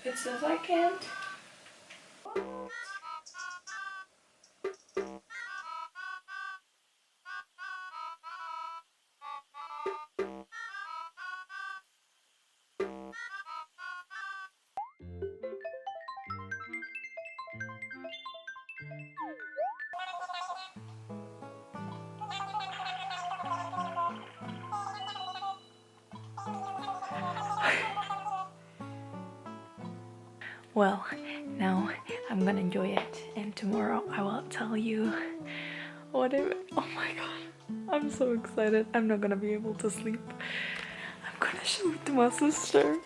It says I can't. Well, now I'm gonna enjoy it, and tomorrow I will tell you what it. Oh my god, I'm so excited. I'm not gonna be able to sleep. I'm gonna show it to my sister.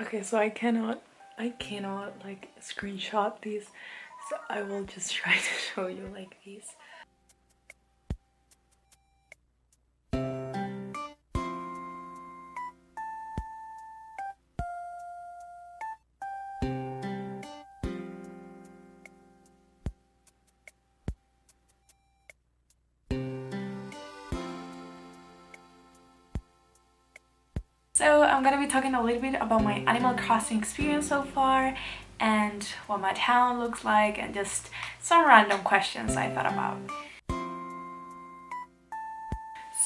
Okay, so I cannot like screenshot these, so I will just try to show you like these. So I'm gonna be talking a little bit about my Animal Crossing experience so far, and what my town looks like, and just some random questions I thought about.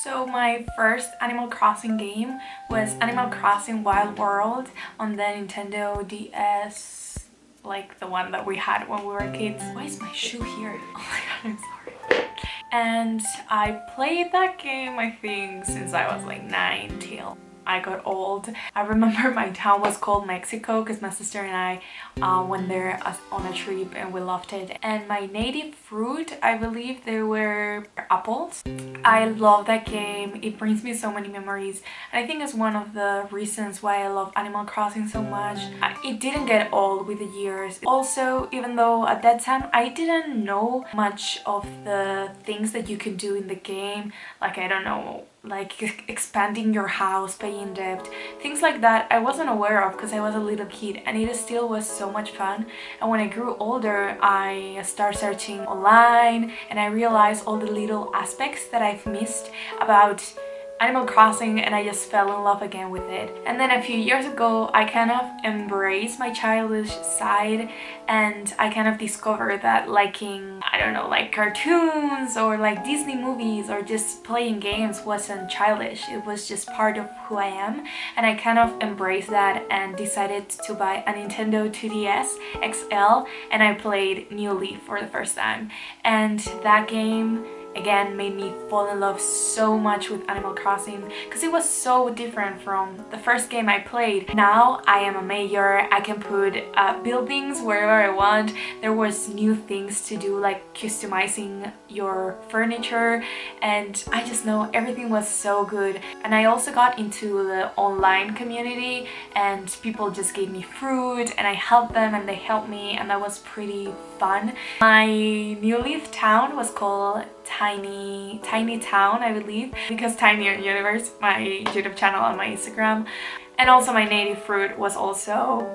So my first Animal Crossing game was Animal Crossing Wild World on the Nintendo DS, like the one that we had when we were kids. Why is my shoe here? Oh my god, I'm sorry. And I played that game, I think, since I was like 9 till I got old. I remember my town was called Mexico because my sister and I went there on a trip and we loved it. And my native fruit, I believe they were apples. I love that game. It brings me so many memories, and I think it's one of the reasons why I love Animal Crossing so much. It didn't get old with the years. Also, even though at that time I didn't know much of the things that you can do in the game, like I don't know, like expanding your house, paying debt, things like that, I wasn't aware of because I was a little kid, and it still was so much fun. And when I grew older, I started searching online, and I realized all the little aspects that I've missed about Animal Crossing, and I just fell in love again with it. And then a few years ago, I kind of embraced my childish side, and I kind of discovered that liking, I don't know, like cartoons or like Disney movies or just playing games wasn't childish. It was just part of who I am, and I kind of embraced that and decided to buy a Nintendo 2DS XL, and I played New Leaf for the first time. And that game again made me fall in love so much with Animal Crossing because it was so different from the first game I played. Now I am a mayor, I can put buildings wherever I want. There was new things to do like customizing your furniture, and I just know everything was so good. And I also got into the online community, and people just gave me fruit and I helped them and they helped me, and that was pretty fun. My New Leaf town was called Tiny Town, I believe, because Tinyownuniverse, my YouTube channel on my Instagram. And also my native fruit was also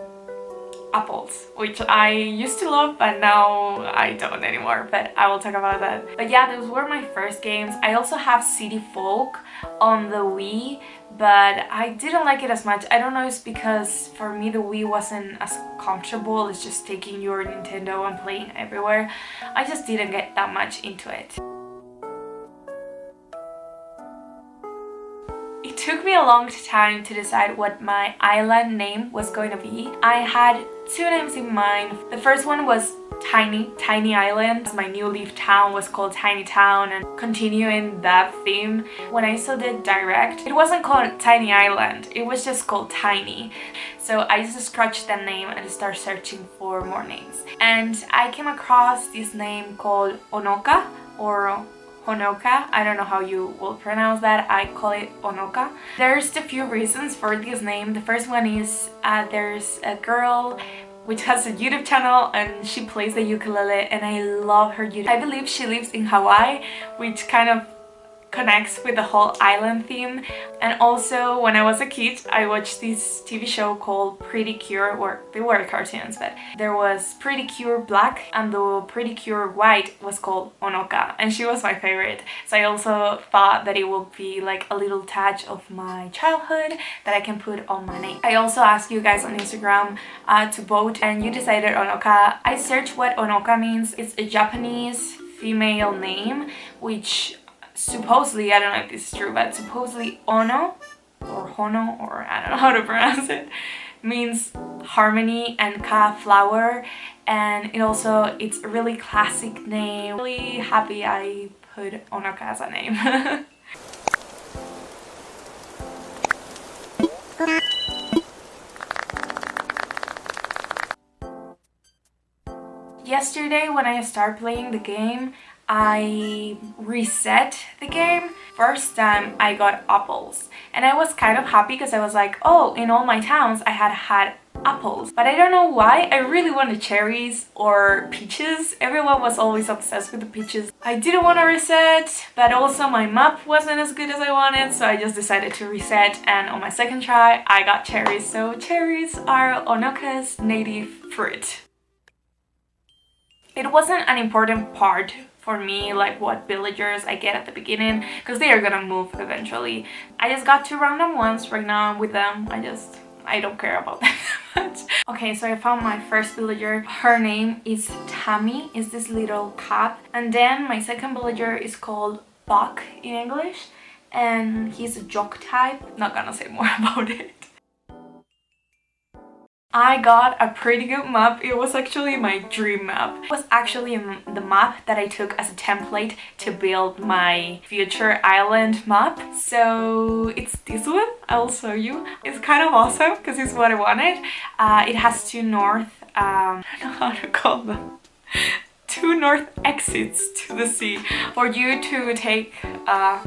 apples, which I used to love, but now I don't anymore, but I will talk about that. But yeah, those were my first games. I also have City Folk on the Wii, but I didn't like it as much. I don't know, it's because for me the Wii wasn't as comfortable. It's just taking your Nintendo and playing everywhere. I just didn't get that much into it. It took me a long time to decide what my island name was going to be. I had two names in mind. The first one was Tiny Island. My New Leaf town was called Tiny Town, and continuing that theme, when I saw the direct, it wasn't called Tiny Island, it was just called Tiny. So I just scratched that name and started searching for more names. And I came across this name called Onoka, or Honoka. I don't know how you will pronounce that. I call it Onoka. There's a few reasons for this name. The first one is there's a girl which has a YouTube channel, and she plays the ukulele, and I love her YouTube. I believe she lives in Hawaii, which kind of connects with the whole island theme. And also, when I was a kid, I watched this TV show called Pretty Cure, where they were cartoons, but there was Pretty Cure Black, and the Pretty Cure White was called Onoka, and she was my favorite. So I also thought that it would be like a little touch of my childhood that I can put on my name. I also asked you guys on Instagram to vote, and you decided Onoka. I searched what Onoka means. It's a Japanese female name, which supposedly, I don't know if this is true, but supposedly Ono or Hono, or I don't know how to pronounce it, means harmony, and ka flower, and it's a really classic name. Really happy I put Onoka as a name. Yesterday when I started playing the game, I reset the game. First time I got apples, and I was kind of happy because I was like, oh, in all my towns I had apples, but I don't know why I really wanted cherries or peaches. Everyone was always obsessed with the peaches. I didn't want to reset, but also my map wasn't as good as I wanted, so I just decided to reset, and on my second try I got cherries. So cherries are Onoka's native fruit. It wasn't an important part for me, like what villagers I get at the beginning, because they are gonna move eventually. I just got 2 random ones right now. I'm with them. I don't care about them that much. Okay, so I found my first villager. Her name is Tammy, is this little cat. And then my second villager is called Buck in English, and he's a jock type. Not gonna say more about it. I got a pretty good map. It was actually my dream map. It was actually the map that I took as a template to build my future island map. So it's this one. I'll show you. It's kind of awesome because it's what I wanted. It has 2 north, I don't know how to call them, 2 north exits to the sea for you to take a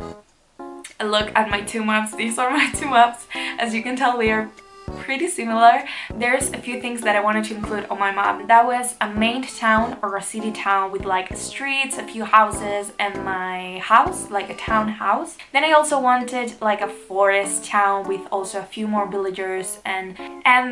look at my 2 maps. These are my 2 maps. As you can tell, they are pretty similar. There's a few things that I wanted to include on my map. That was a main town or a city town with like streets, a few houses, and my house, like a town house. Then I also wanted like a forest town with also a few more villagers, and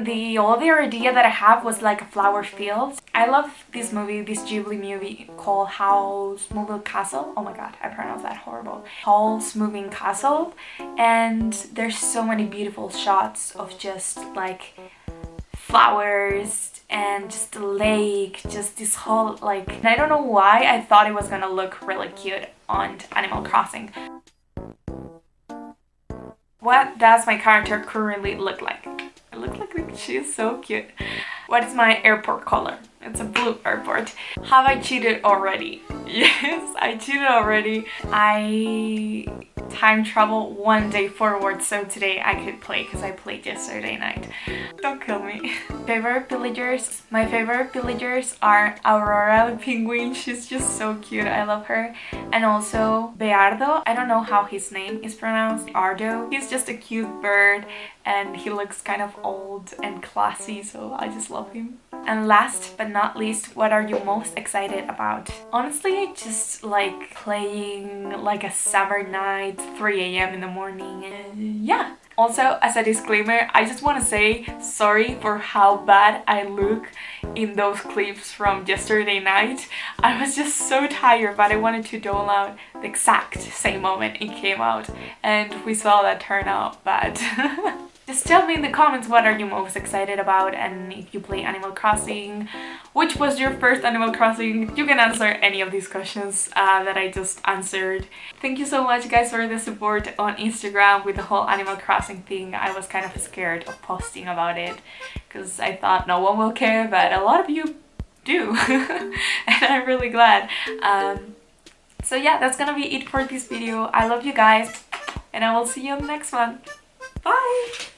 the other idea that I have was like a flower field. I love this movie, this Ghibli movie called Howl's Moving Castle. Oh my god, I pronounced that horrible. Howl's Moving Castle, and there's so many beautiful shots of just like flowers and just a lake, just this whole like, and I don't know why I thought it was gonna look really cute on Animal Crossing. What does my character currently look like? It looks like she is so cute. What is my airport color? It's a blue airport. Have I cheated already? Yes, I cheated already. I time travel 1 day forward, so today I could play because I played yesterday night. Don't kill me. Favorite villagers? My favorite villagers are Aurora the penguin. She's just so cute. I love her. And also Beardo. I don't know how his name is pronounced. Ardo. He's just a cute bird, and he looks kind of old and classy, so I just love him. And last but not least, what are you most excited about? Honestly, just like playing like a summer night, 3 a.m. in the morning, and yeah. Also, as a disclaimer, I just want to say sorry for how bad I look in those clips from yesterday night. I was just so tired, but I wanted to download the exact same moment it came out, and we saw that turn out bad. Just tell me in the comments what are you most excited about, and if you play Animal Crossing, which was your first Animal Crossing. You can answer any of these questions that I just answered. Thank you so much guys for the support on Instagram with the whole Animal Crossing thing. I was kind of scared of posting about it because I thought no one will care, but a lot of you do. And I'm really glad. So yeah, that's gonna be it for this video. I love you guys, and I will see you on the next one. Bye!